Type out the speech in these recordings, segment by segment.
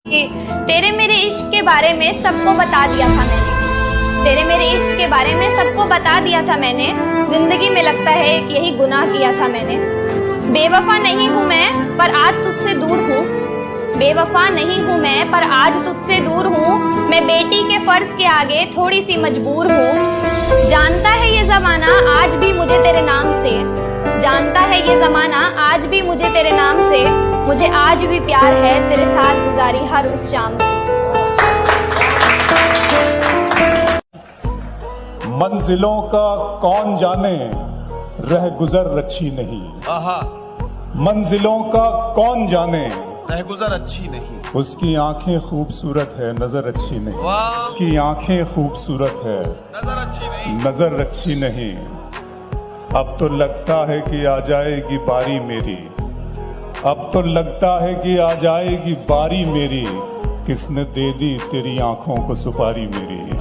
कि तेरे मेरे इश्क के बारे में सबको बता दिया था मैंने, तेरे मेरे इश्क के बारे में सबको बता दिया था मैंने। जिंदगी में लगता है कि यही गुनाह किया था मैंने। बेवफा नहीं हूँ मैं पर आज तुझसे दूर हूँ, बेवफा नहीं हूँ मैं पर आज तुझसे दूर हूँ। मैं बेटी के फर्ज के आगे थोड़ी सी मजबूर हूँ। जानता है ये जमाना आज भी मुझे तेरे नाम से, जानता है ये जमाना आज भी मुझे तेरे नाम से। मुझे आज भी प्यार है तेरे साथ गुजारी हर उस शाम से। मंजिलों का कौन जाने रह गुजर अच्छी नहीं, मंजिलों का कौन जाने रह गुजर अच्छी नहीं। उसकी आंखें खूबसूरत है नजर अच्छी नहीं, उसकी आंखें खूबसूरत है नजर अच्छी नहीं, नजर अच्छी नहीं। अब तो लगता है कि आ जाएगी बारी मेरी, अब तो लगता है कि आ जाएगी बारी मेरी। किसने दे दी तेरी आंखों को सुपारी मेरी।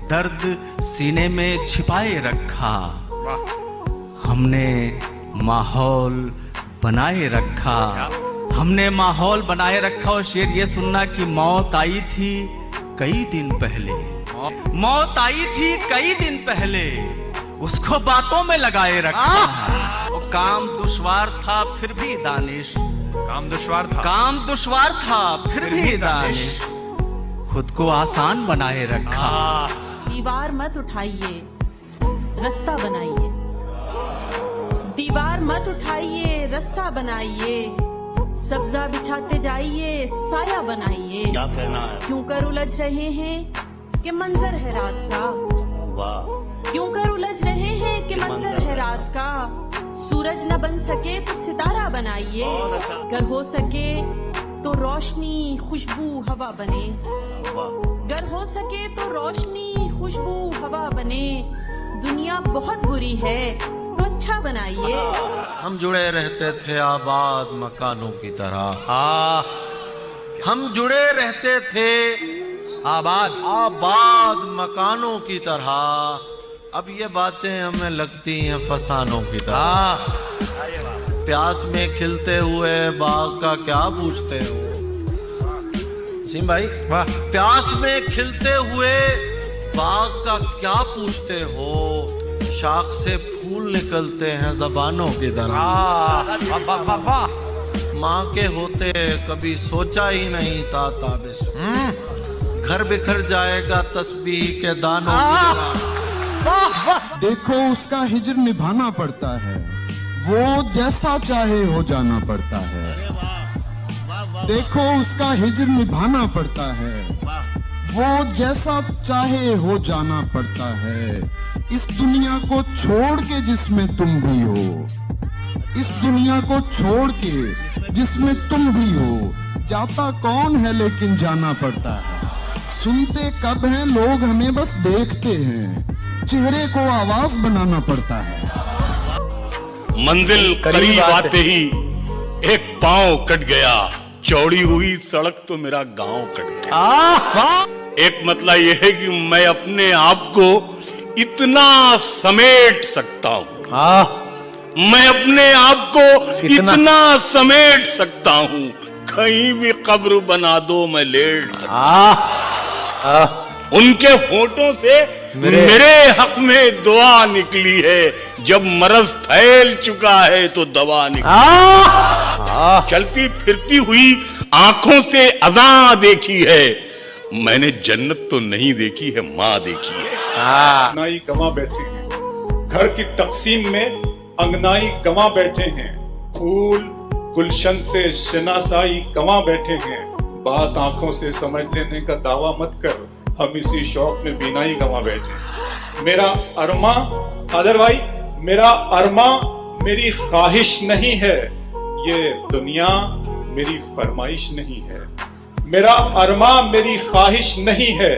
दर्द सीने में छिपाए रखा, हमने माहौल बनाए रखा, हमने माहौल बनाए रखा। और शेर ये सुनना कि मौत आई थी कई दिन पहले, मौत आई थी कई दिन पहले, उसको बातों में लगाए रखा। वो काम दुश्वार था फिर भी दानिश, काम दुश्वार था, काम दुश्वार था फिर भी दानिश, खुद को आसान बनाए रखा। दीवार मत उठाइए रास्ता बनाइए, दीवार मत उठाइए रास्ता बनाइए। सब्जा बिछाते जाइए साया बनाइए। क्या कहना है? क्यों कर उलझ रहे हैं कि मंजर है रात का, वाह। क्यों कर उलझ रहे हैं कि मंजर है रात का। सूरज न बन सके तो सितारा बनाइए, अगर हो सके तो रोशनी खुशबू हवा बने, अगर हो सके तो रोशनी खुशबू हवा बने। दुनिया बहुत बुरी है तो अच्छा बनाइए। हम जुड़े रहते थे आबाद मकानों की तरह, हम जुड़े रहते थे आबाद मकानों की तरह। अब ये बातें हमें लगती हैं फसानों की तरह। प्यास में खिलते हुए बाग का क्या पूछते हो सिम भाई? प्यास में खिलते हुए बाग का क्या पूछते हो? शाख से फूल निकलते हैं ज़बानों की तरह। माँ के होते कभी सोचा ही नहीं था ताबिश, घर बिखर जाएगा तस्बीह के दानों की तरह। देखो उसका हिज्र निभाना पड़ता है, वो जैसा चाहे हो जाना पड़ता है। देखो उसका हिज्र निभाना पड़ता है, वो जैसा चाहे हो जाना पड़ता है। इस दुनिया को छोड़ के जिसमें तुम भी हो, इस दुनिया को छोड़ के जिसमें तुम भी हो। जाता कौन है लेकिन जाना पड़ता है। सुनते कब हैं लोग हमें बस देखते हैं, चेहरे को आवाज बनाना पड़ता है। मंजिल करीब आते ही एक पांव कट गया, चौड़ी हुई सड़क तो मेरा गांव कट गया। एक मतलब यह है कि मैं अपने आप को इतना समेट सकता हूँ, मैं अपने आप को इतना समेट सकता हूँ, कहीं भी कब्र बना दो मैं लेट सकता। उनके होठों से मेरे हक में दुआ निकली है, जब मरज फैल चुका है तो दवा निकली। चलती फिरती हुई आंखों से अज़ां देखी है, मैंने जन्नत तो नहीं देखी है, माँ देखी है। अंगनाई गंवा बैठे हैं, घर की तकसीम में अंगनाई गंवा बैठे हैं। फूल गुलशन से शनासाई गंवा बैठे हैं। बात आंखों से समझ लेने का दावा मत कर, हम इसी शौक में बीनाई गंवा बैठे। मेरा अरमा आदर भाई, मेरा अरमा मेरी ख्वाहिश नहीं है, ये दुनिया मेरी फरमाइश नहीं है। मेरा अरमा मेरी ख्वाहिश नहीं है,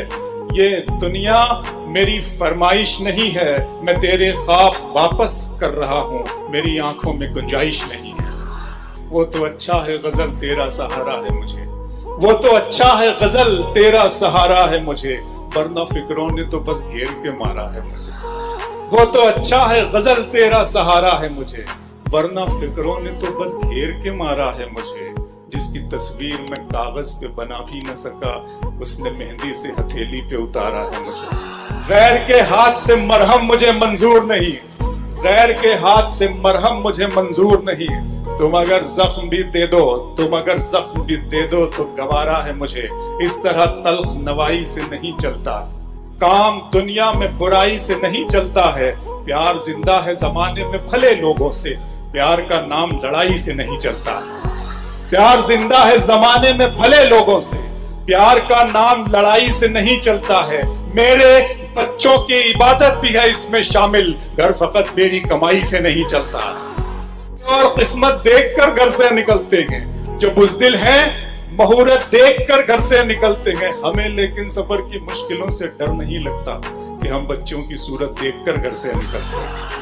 ये दुनिया मेरी फरमाइश नहीं है। मैं तेरे ख्वाब वापस कर रहा हूँ, मेरी आंखों में गुंजाइश नहीं है। वो तो अच्छा है गजल तेरा सहारा है मुझे, वो तो अच्छा है गजल तेरा सहारा है मुझे, वरना फिक्रों ने तो बस घेर के मारा है मुझे। वो तो अच्छा है गजल तेरा सहारा है मुझे, वरना फिक्रों ने तो बस घेर के मारा है मुझे। जिसकी तस्वीर मैं कागज पे बना भी न सका, उसने मेहंदी से हथेली पे उतारा है मुझे। गैर के हाथ से मरहम मुझे मंजूर नहीं, गैर के हाथ से मरहम मुझे मंजूर नहीं। तुम अगर जख्म भी दे दो, तुम अगर जख्म भी दे दो तो गवारा है मुझे। इस तरह तल्ख नवाई से नहीं चलता, काम दुनिया में बुराई से नहीं चलता है। प्यार जिंदा है जमाने में भले लोगों से, प्यार का नाम लड़ाई से नहीं चलता। प्यार जिंदा है जमाने में भले लोगों से, प्यार का नाम लड़ाई से नहीं चलता है। मेरे बच्चों की इबादत भी है इसमें शामिल, घर फकत मेरी कमाई से नहीं चलता। और किस्मत देखकर घर से निकलते हैं, जो बुज़दिल हैं मुहूर्त देखकर घर से निकलते हैं। हमें लेकिन सफर की मुश्किलों से डर नहीं लगता कि हम बच्चों की सूरत देखकर घर से निकलते हैं।